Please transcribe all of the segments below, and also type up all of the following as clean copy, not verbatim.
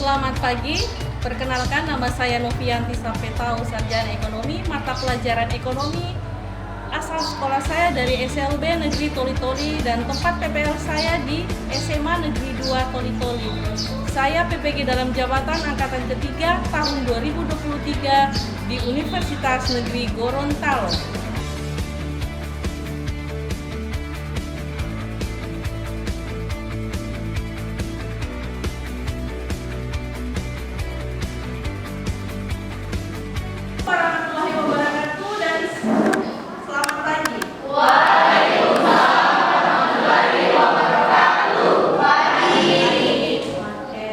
Selamat pagi, perkenalkan nama saya Novianti Sapetau, Sarjana Ekonomi, mata pelajaran Ekonomi. Asal sekolah saya dari SLB Negeri Toli-Toli dan tempat PPL saya di SMA Negeri 2 Toli-Toli. Saya PPG dalam jabatan angkatan ketiga tahun 2023 di Universitas Negeri Gorontalo. Warahmatullahi wabarakatuh dan selamat pagi. Waalaikumsalam warahmatullahi wabarakatuh. Pagi. Oke.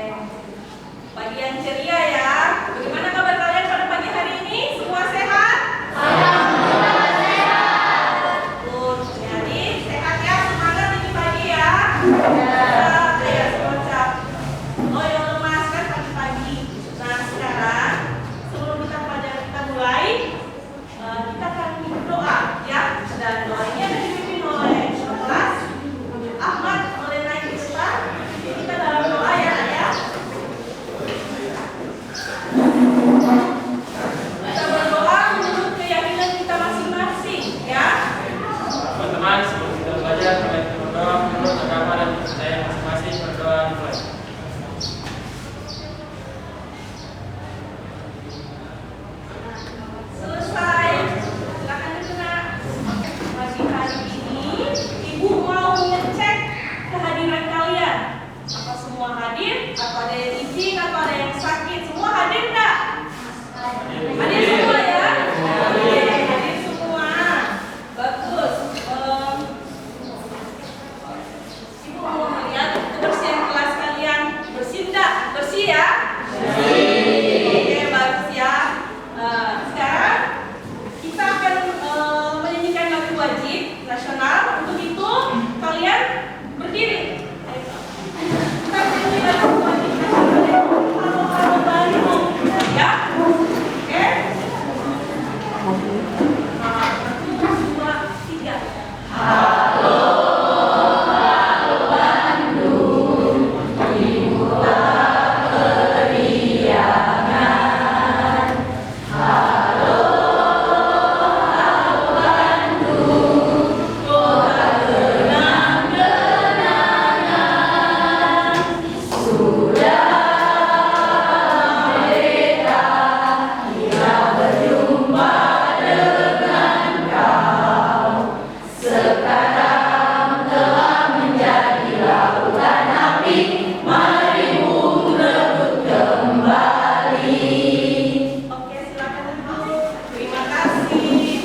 Pagi yang ceria ya. Bagaimana kabar kalian pada pagi hari ini? Semua sehat? Alhamdulillah sehat. Betul. Jadi sehat ya, semangat ini pagi ya. Ya, semacam. Oh ya, lemas kan pagi-pagi. Nah sekarang sebelum kita mulai, kita akan berdoa ya. Dan doanya ada dipimpin oleh kelas Ahmad oleh naik kita. Kita dalam doa ya ayah. Kita berdoa menurut keyakinan kita masing-masing ya. Teman-teman, sebelum kita belajar, mari kita berdoa menurut agama dan kepercayaan masing-masing. Berdoa dimulai. Selesai. Silakan duduk. Pagi hari ini Ibu mau ngecek kehadiran kalian. Apa semua hadir? Atau ada yang izin? Atau ada yang sakit? Semua hadir nggak? Hadir semua ya? Oke, hadir semua. Bagus. Ibu mau melihat kebersihan kelas kalian. Bersih nggak? Bersih ya? Oke, bagus ya. Sekarang kita akan menyanyikan lagu wajib nasional. Untuk itu kalian berdiri. Kita menyanyi lagu wajib nasional. Halo Bandung, ya. Oke. 1, 2, 3. Oke, silakan duduk. Terima kasih.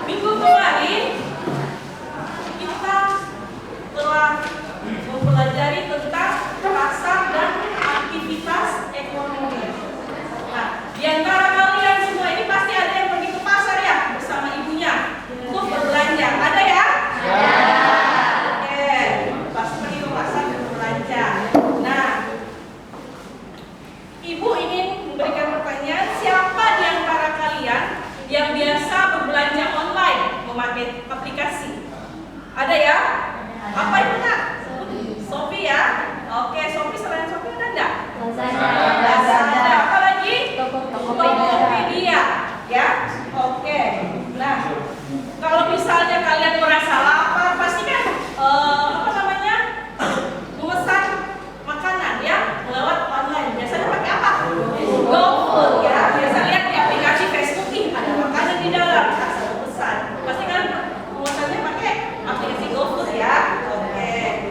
Minggu kemarin kita telah mempelajari tentang pasar dan aktivitas ekonomi. Nah, di antara kalian semua ini pasti ada yang pergi ke pasar ya bersama ibunya untuk berbelanja. Ada ya? Oke, pasti pergi ke pasar dan berbelanja. Nah, Ibu ingin memberikan pertanyaan, siapa di antara kalian yang biasa berbelanja online memakai aplikasi? Ada ya? Apa itu nak? Sophie ya? Oke, Sophie selain Sophie ada enggak? Ada. Apa lagi? Tokopedia. Ya? Oke. Nah, kalau misalnya kalian merasa lapar, pasti kan apa namanya? Memesan makanan ya lewat online. Biasanya pakai apa? GoFood ya. Biasa lihat di aplikasi Facebook, ih ada makanan di dalam, langsung pesan. Pasti kan pemesannya pakai aplikasi GoFood ya. Oke.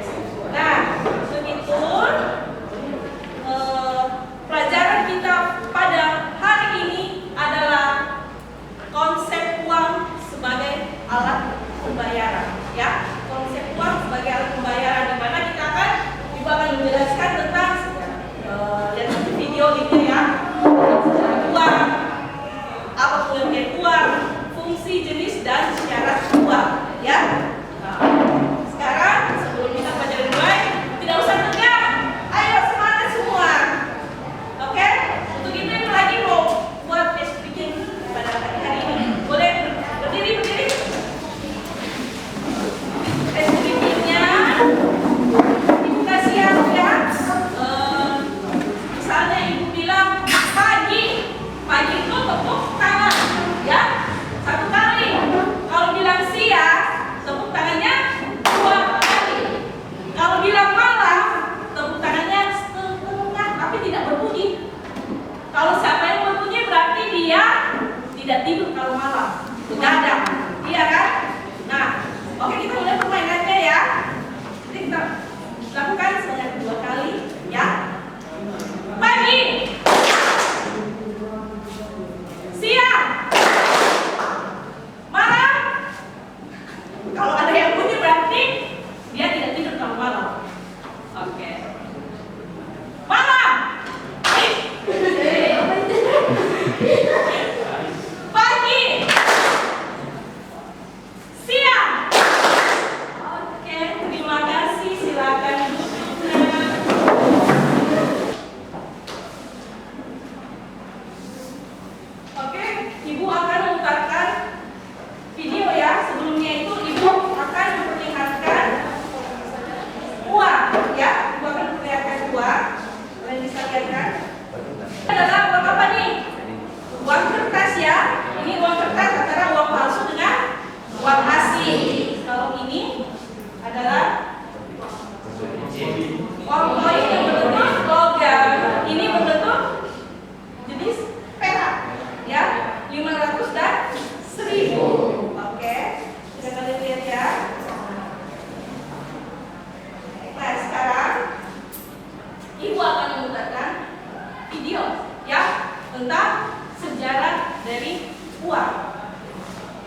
tentang sejarah dari uang.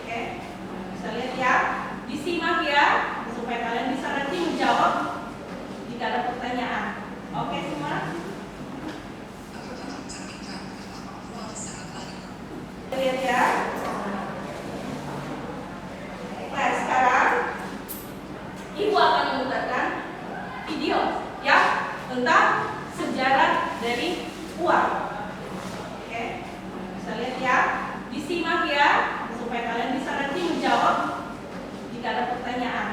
Oke, bisa lihat ya, disimak ya, supaya kalian bisa nanti menjawab jika ada pertanyaan. Oke semua? Lihat ya. Nah sekarang Ibu akan memutarkan video ya tentang sejarah dari uang. Oke, bisa lihat ya, disimak ya, supaya kalian bisa nanti menjawab jika ada pertanyaan.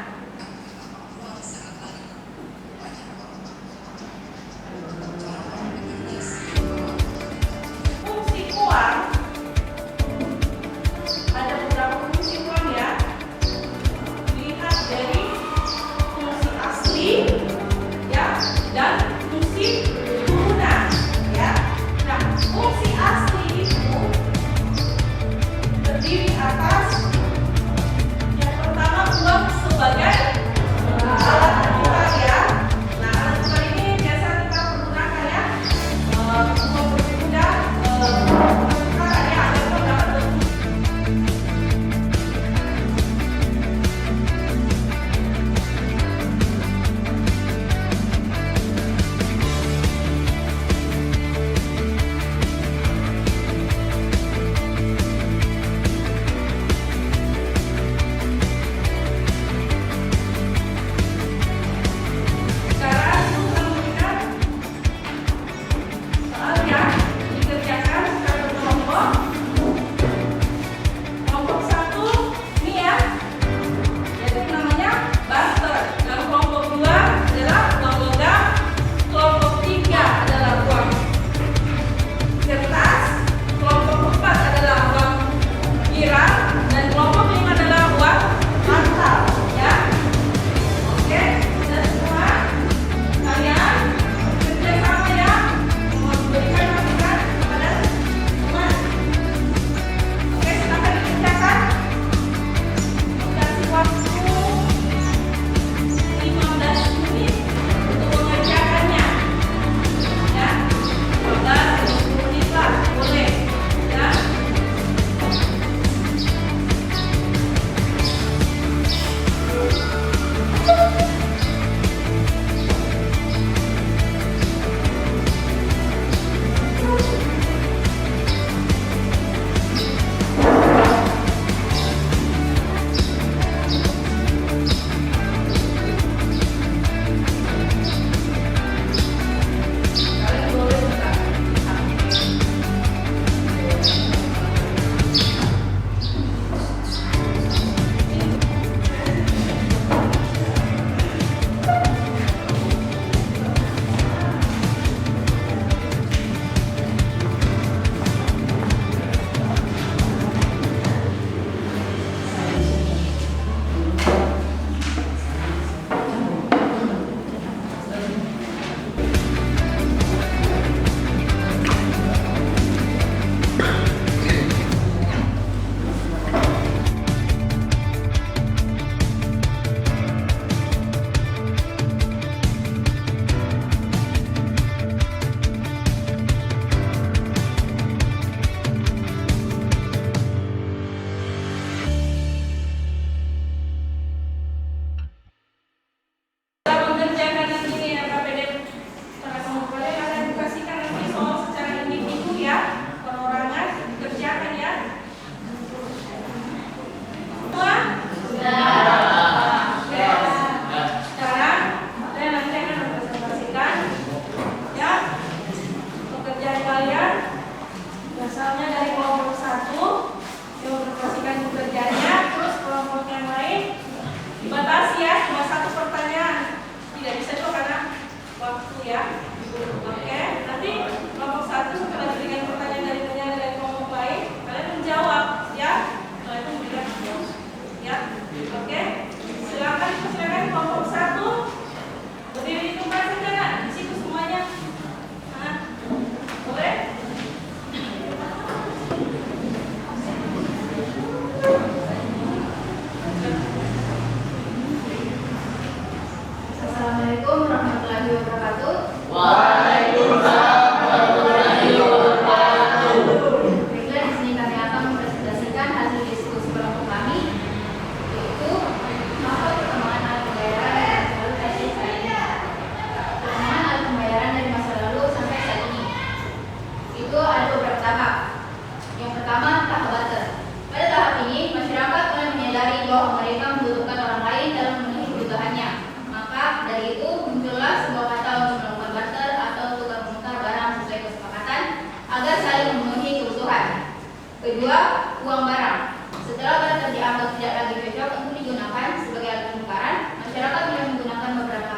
Kedua, uang barang. Setelah barang dianggap tidak lagi cocok untuk digunakan sebagai alat penukaran, masyarakat mulai menggunakan beberapa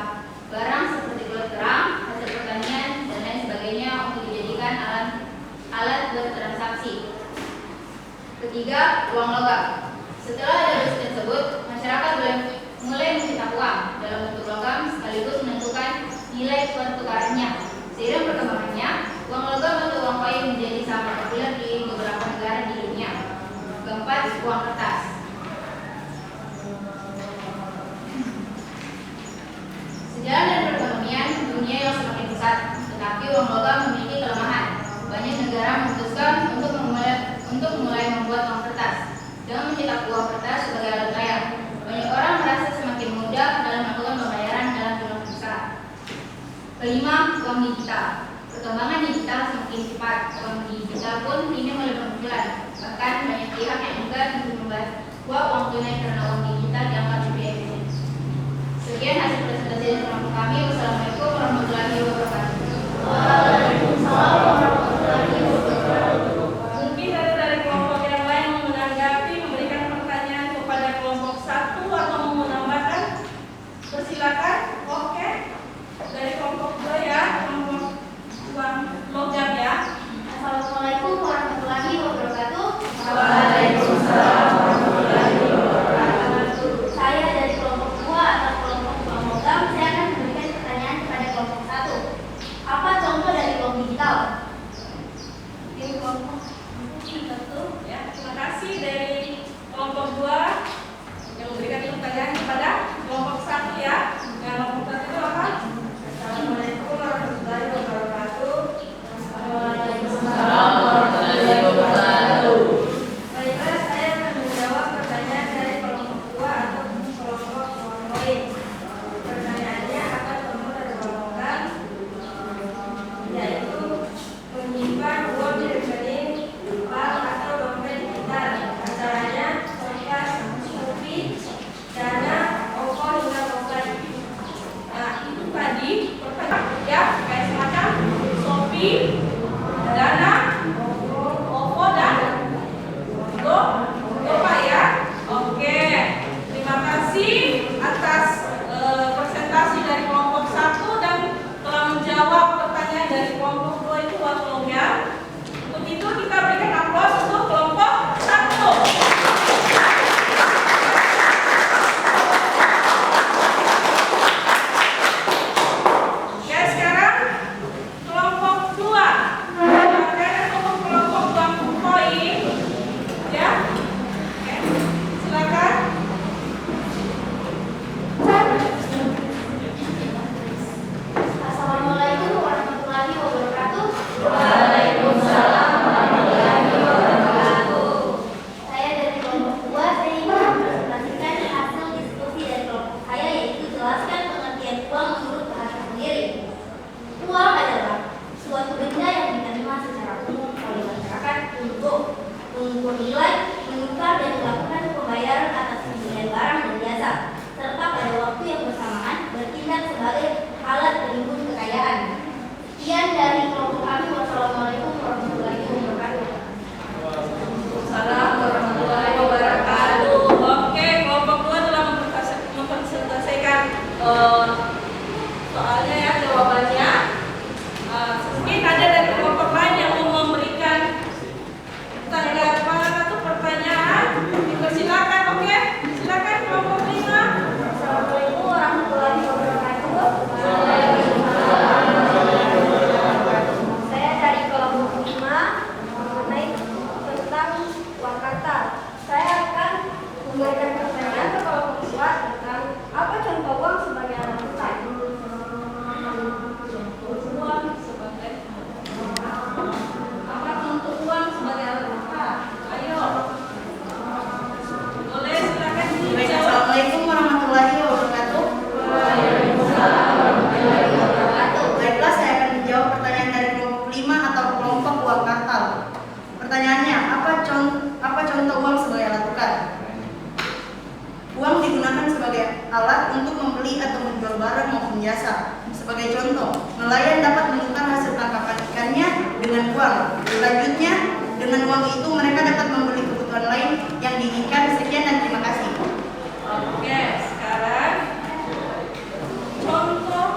barang seperti kulit kerang, hasil pertanian, dan lain sebagainya untuk dijadikan alat bertransaksi. Ketiga, uang logam. Setelah ada besi tersebut, masyarakat mulai mencetak uang dalam bentuk logam sekaligus menentukan nilai pertukarannya. Seiring perkembangannya, uang logam atau uang koin menjadi sangat populer di beberapa negara di dunia. Keempat, uang kertas. Sejalan dengan perekonomian dunia yang semakin pesat, tetapi uang logam memiliki kelemahan. Banyak negara memutuskan untuk mulai membuat uang kertas dengan mencetak uang kertas sebagai alat bayar. Banyak orang merasa semakin mudah dalam melakukan pembayaran dalam jumlah besar. Kelima, uang digital. Perkembangan digital semakin cepat. Uang digital pun kini mulai bermunculan. Bahkan banyak pihak yang enggan untuk membuat uang tunai karena uang digital dianggap lebih efisien. Sekian hasil presentasi dari kelompok kami. Wassalamualaikum warahmatullahi wabarakatuh. Waalaikumsalam warahmatullahi wabarakatuh. Mungkin dari kelompok yang lain mau menanggapi, memberikan pertanyaan kepada kelompok satu atau mau menambahkan? Persilakan. Oke. Dari kelompok 2 ya, kelompok uang logam ya. Assalamualaikum warahmatullahi wabarakatuh. Waalaikumsalam warahmatullahi wabarakatuh. Saya dari kelompok 2 atau kelompok uang logam. Saya akan memberikan pertanyaan kepada kelompok 1. Apa contoh dari uang digital? Ini kelompok 1 ya. Terima kasih dari kelompok 2 yang memberikan pertanyaan kepada kelompok 1 ya. Yang kelompok 1 itu apa? Assalamualaikum warahmatullahi wabarakatuh. Waalaikumsalam warahmatullahi wabarakatuh. Baiklah, saya akan menjawab pertanyaan dari kelompok 2 atau kelompok uang koin. Pertanyaannya, apa contoh dari uang logam? Yaitu menyimpan uang di rekening bank atau dompet digital. Antaranya Kompas, Shopee, Dana, OVO hingga GoPay. Nah, itu tadi pertanyaan ya, kayak semacam Shopee, Dana, OVO dan GoPay ya. Oke, terima kasih atas presentasi dari kelompok 1 dan telah menjawab pertanyaan dari kelompok 2 itu uang logam. Untuk itu kita berikan aplaus untuk kelompok 1. Ya, sekarang kelompok 2. Karena kelompok uang koin ya. Oke, silakan. Assalamualaikum warahmatullahi wabarakatuh. Waalaikumsalam warahmatullahi wabarakatuh. Saya dari kelompok 2. Saya ingin mempresentasikan hasil diskusi dari kelompok saya, yaitu jelaskan pengertian uang menurut bahasa sendiri. Uang adalah suatu benda yang diterima secara umum oleh masyarakat untuk mengukur nilai, menukar dan melakukan pembayaran atas pembelian barang dan jasa, serta pada waktu yang bersamaan bertindak sebagai alat penimbun kekayaan. Sekian dari kelompok kami. Wassalamualaikum warahmatullahi wabarakatuh. Assalamualaikum warahmatullahi wabarakatuh. Oke, kelompok 2 telah mempresentasikan soalnya ya, jawabannya. Mungkin ada dari kelompok lain yang mau memberikan tanggapan atau pertanyaan. Dipersilakan, oke? Silakan kelompok 5. Assalamualaikum warahmatullahi wabarakatuh. Saya dari kelompok 5 mengenai tentang uang kartal. Saya akan memberikan pertanyaan ke kelompok 2 tentang apa contoh uang sebagai alat tukar. Uang sebagai apa contoh uang sebagai alat tukar? Ayo. Boleh silakan dijawab. Assalamualaikum warahmatullahi wabarakatuh. Waalaikumsalam warahmatullahi wabarakatuh. Baiklah, saya akan menjawab pertanyaan dari kelompok 5 atau kelompok uang kartal. Pertanyaannya, apa contoh uang sebagai alat tukar? Uang digunakan sebagai alat untuk membeli atau menjual barang maupun jasa. Sebagai contoh, nelayan dapat menukar hasil tangkapan ikannya dengan uang. Selanjutnya, dengan uang itu mereka dapat kebutuhan lain yang diinginkan. Sekian dan terima kasih. Oke, sekarang contoh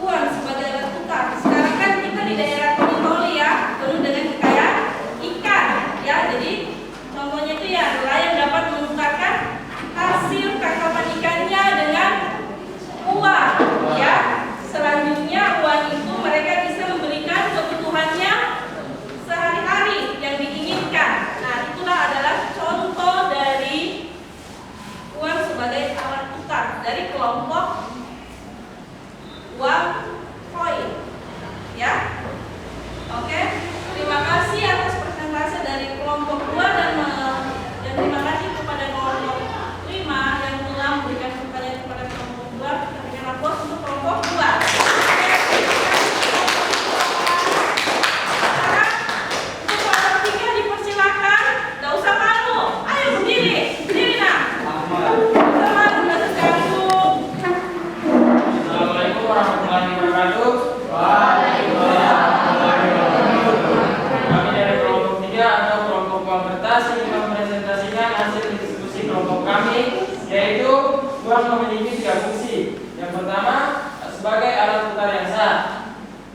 uang sebagai alat tukar. Sekarang kan kita di daerah Toli ya, penuh dengan kekayaan ikan ya. Jadi contohnya itu ya nelayan dapat menukarkan hasil tangkapan ikannya dengan uang ya. Selanjutnya uang itu mereka bisa memberikan kebutuhannya sehari-hari yang diinginkan. Nah, itulah adalah contoh dari uang sebagai alat tukar dari kelompok uang koin ya. Oke, terima kasih atas presentasi dari kelompok 2 dan terima kasih kepada kelompok 5 yang telah memberikan pertanyaan kepada kelompok 2. Kita berikan aplaus untuk kelompok 2. Sekarang untuk kelompok 3 dipersilakan, tidak usah malu, ayo berdiri nak. Assalamualaikum warahmatullahi wabarakatuh. Kami dari kelompok 3 atau kelompok uang kertas ingin mempresentasikan hasil diskusi kelompok kami, yaitu uang memiliki 3 fungsi. Yang pertama, sebagai alat tukar yang sah.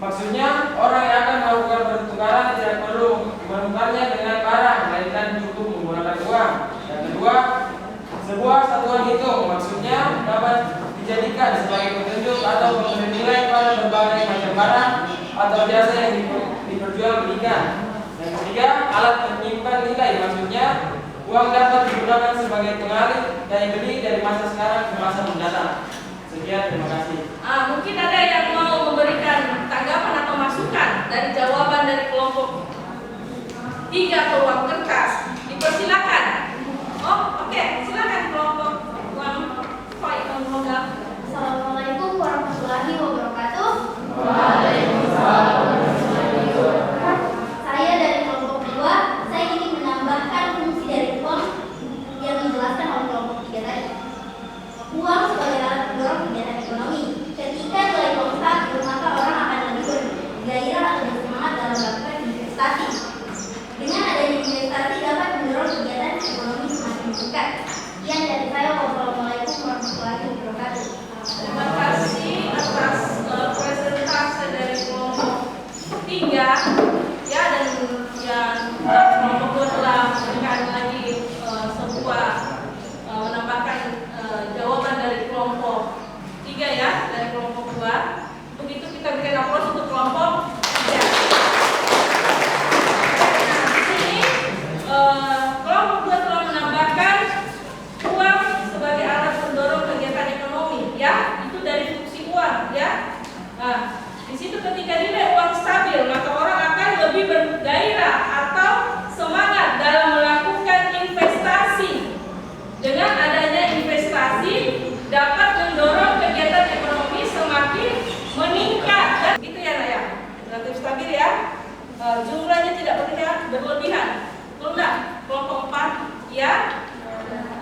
Maksudnya, orang yang akan melakukan pertukaran tidak perlu menukarnya dengan barang, melainkan cukup menggunakan uang. Yang kedua, sebuah satuan hitung, maksudnya dapat dijadikan sebagai petunjuk atau pemberi nilai pada berbagai macam barang atau jasa yang diperjualbelikan. Yang ketiga, alat penyimpan nilai, maksudnya uang dapat digunakan sebagai pengalih daya beli dari masa sekarang ke masa mendatang. Sekian, terima kasih. Mungkin ada yang mau memberikan tanggapan atau masukan dari jawaban dari kelompok 3 atau uang kertas. Dipersilakan. Oh, oke, silakan kelompok uang koin atau modal. Assalamualaikum warahmatullahi wabarakatuh. Saya dari kelompok 2, saya ingin menambahkan fungsi dari uang yang dijelaskan oleh kelompok 3 tadi. Uang sebagai alat pendorong kegiatan ekonomi. Ketika nilai uang stabil, maka orang akan lebih bergairah atau bersemangat dalam melakukan investasi. Dengan adanya investasi dapat mendorong kegiatan ekonomi semakin meningkat. Sekian dari saya. Wassalamualaikum warahmatullahi wabarakatuh. Terima kasih atas presentasi dari kelompok 3 ya, dan yang kelompok 2 telah memberikan lagi sebuah menambahkan jawaban dari kelompok 3 ya, dari kelompok 2. Untuk itu kita berikan aplaus untuk kelompok 3. Nah, di sini kelompok 2 telah menambahkan uang sebagai alat pendorong kegiatan ekonomi ya, itu dari fungsi uang ya. Nah, di situ ketika nilai uang stabil, maka orang akan lebih bergairah atau semangat dalam melakukan investasi. Dengan adanya investasi dapat mendorong kegiatan ekonomi semakin meningkat. Dan gitu ya, Naya. Relatif stabil ya. Jumlahnya tidak berlebihan. Betul, kelompok 4 ya.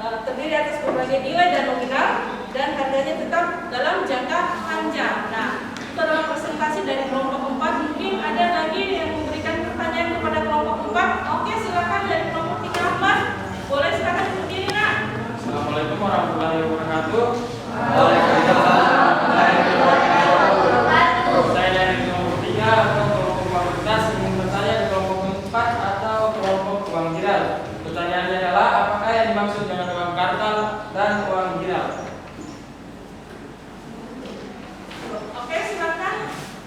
Terdiri atas berbagai nilai dan nominal dan harganya tetap dalam jangka panjang. Nah, itu adalah presentasi dari kelompok 4. Mungkin ada lagi yang memberikan pertanyaan kepada kelompok 4. Oke, silakan dari kelompok 3 Ahmad. Boleh silakan berdiri, nak. Assalamualaikum warahmatullahi wabarakatuh. Saya dari kelompok 3 atau kelompok uang kertas ingin bertanya ke kelompok 4 atau kelompok uang giral. Pertanyaannya adalah, apakah yang dimaksud dengan uang kartal dan uang giral? Oke, silakan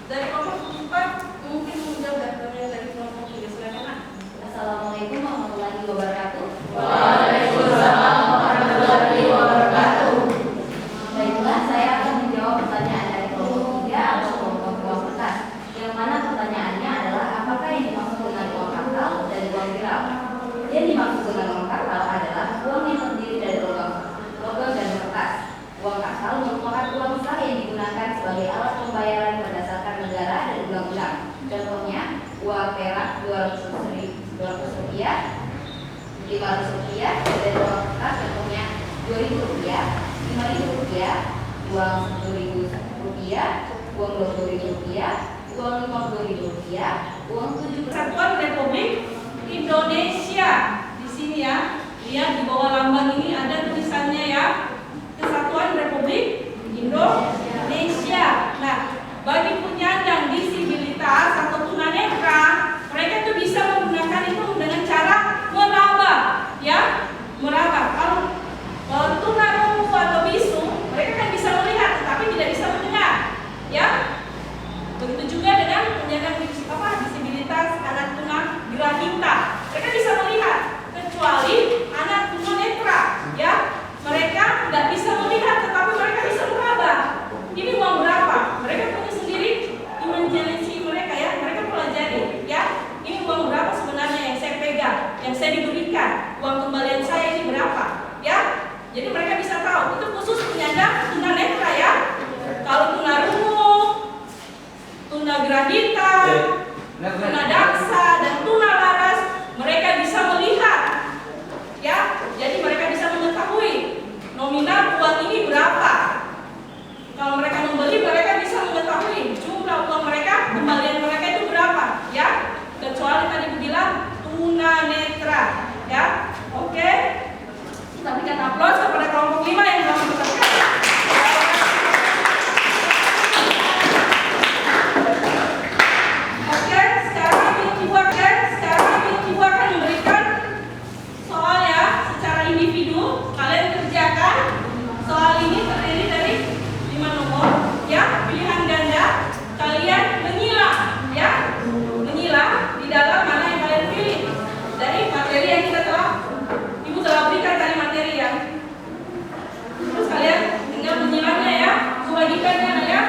dari kelompok 4 mungkin menjawab dari kelompok 3. Silakan, nak. Assalamualaikum warahmatullahi wabarakatuh. Waalaikumsalam warahmatullahi wabarakatuh. Baiklah, saya akan menjawab pertanyaan dari kelompok 3 atau kelompok uang kertas. Yang mana pertanyaannya adalah, apakah yang dimaksud dengan uang kartal dan uang viral? Yang dimaksud dengan uang kartal adalah uang yang terdiri dari logam dan kertas. Uang kartal merupakan uang sah yang digunakan sebagai alat pembayaran berdasarkan negara dan undang-undang. Contohnya, uang perak 200 rupiah, 500 rupiah, dan uang kertas contohnya 2.000 rupiah, 5.000 rupiah, uang 10.000 rupiah, uang 20.000 rupiah, uang 50.000 rupiah, uang 7 Kesatuan Republik Indonesia di sini lihat di bawah lambang ini ada tulisannya ya, Kesatuan Republik Indonesia. Nah, bagi penyandang disabilitas atau tunanetra, mereka tuh bisa menggunakan itu dengan cara meraba, ya, meraba. Kalau tunarungu atau bisu, mereka kan bisa melihat, tetapi tidak bisa mendengar, ya. Begitu juga dengan penyandang disabilitas anak tunagrahita, mereka bisa melihat, kecuali anak tunanetra, ya, mereka nggak bisa melihat, tetapi mereka bisa meraba. Ini uang berapa? Mereka punya sendiri imajinasi mereka, ya, mereka pelajari, ya. Ini uang berapa sebenarnya yang saya pegang, yang saya diberikan, uang kembalian saya ini berapa, ya. Jadi mereka bisa tahu. Itu khusus penyandang tunanetra, ya. Kalau tunarungu, tunagrahita, tunadaksa, dan tunalaras, mereka bisa melihat, ya. Jadi mereka bisa mengetahui nominal uang ini berapa. Kalau mereka membeli, mereka bisa mengetahui jumlah uang mereka, kembalian mereka itu berapa, ya. Kecuali tadi bilang tunanetra, ya. Oke. Kita berikan aplaus kepada kelompok 5 yang telah mendapatkan. Oke, sekarang ibu akan memberikan soal, ya, secara individu. Kalian kerjakan. Soal ini terdiri dari 5 nomor, ya, pilihan ganda. Kalian menyilang, ya, menyilang di dalam mana yang kalian pilih dari materi yang ibu telah berikan tadi materi, ya. Terus kalian tinggal menyilangnya, ya, bagikannya, ya.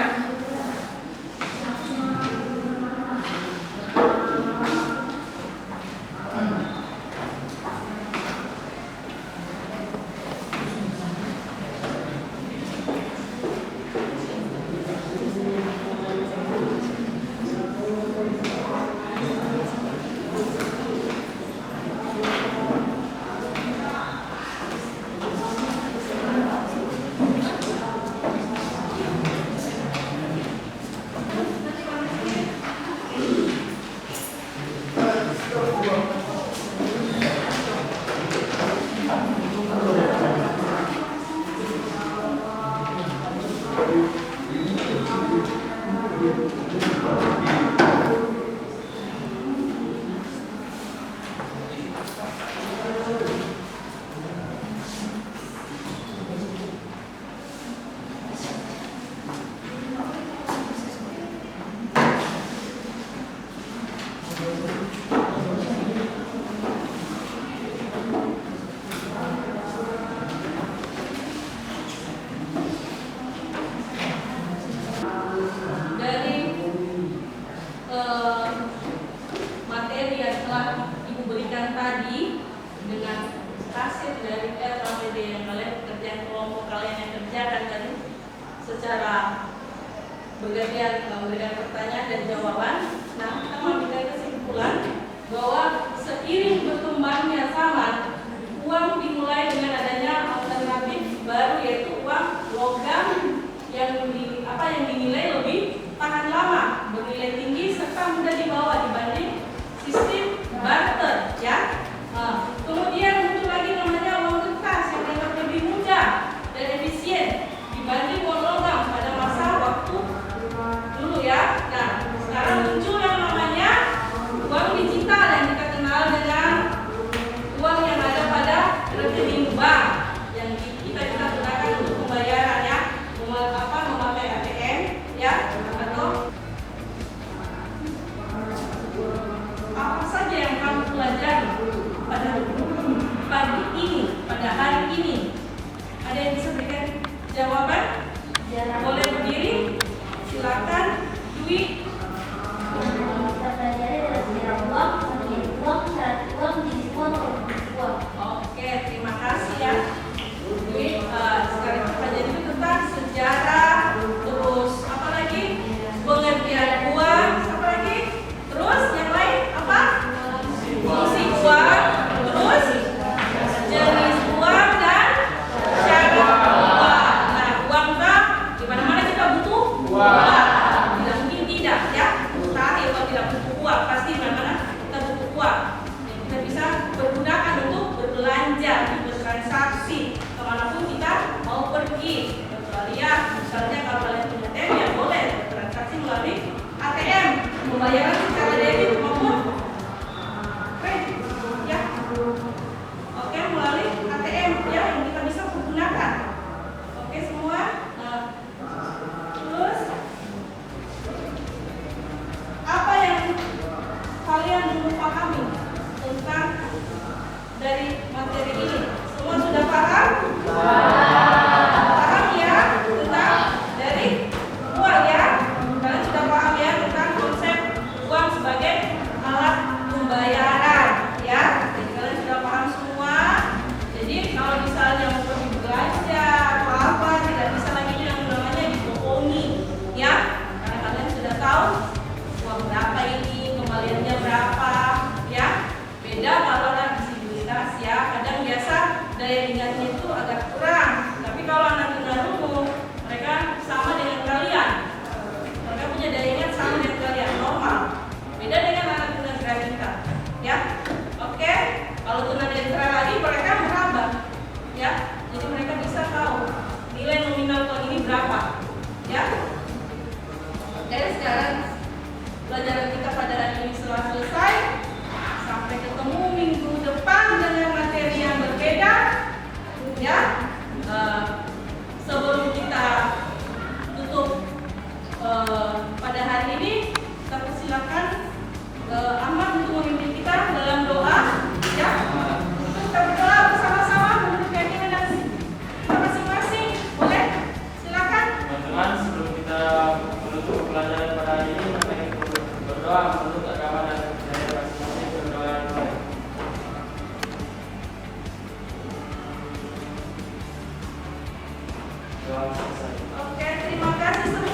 Materi yang telah ibu berikan tadi dengan hasil dari LKPD yang kalian kerjaan kelompok kalian yang kerjakan tadi secara bergantian memberikan pertanyaan dan jawaban. Nah, kita mengambil kesimpulan bahwa seiring berkembangnya zaman, uang dimulai dengan adanya alternatif baru, yaitu uang logam yang dinilai lebih tahan lama, bernilai tinggi serta mudah dibawa dibanding sistem barter, ya. Kemudian muncul lagi namanya uang kertas yang dianggap lebih mudah dan efisien dibanding uang logam pada masa waktu dulu, ya. Nah, sekarang muncul yang namanya uang digital yang kita kenal dengan uang yang ada pada rekening bank yang kita gunakan untuk pembayaran, ya, memakai ATM, ya, atau apa saja yang kamu pelajari telah selesai. Oke, terima kasih semua.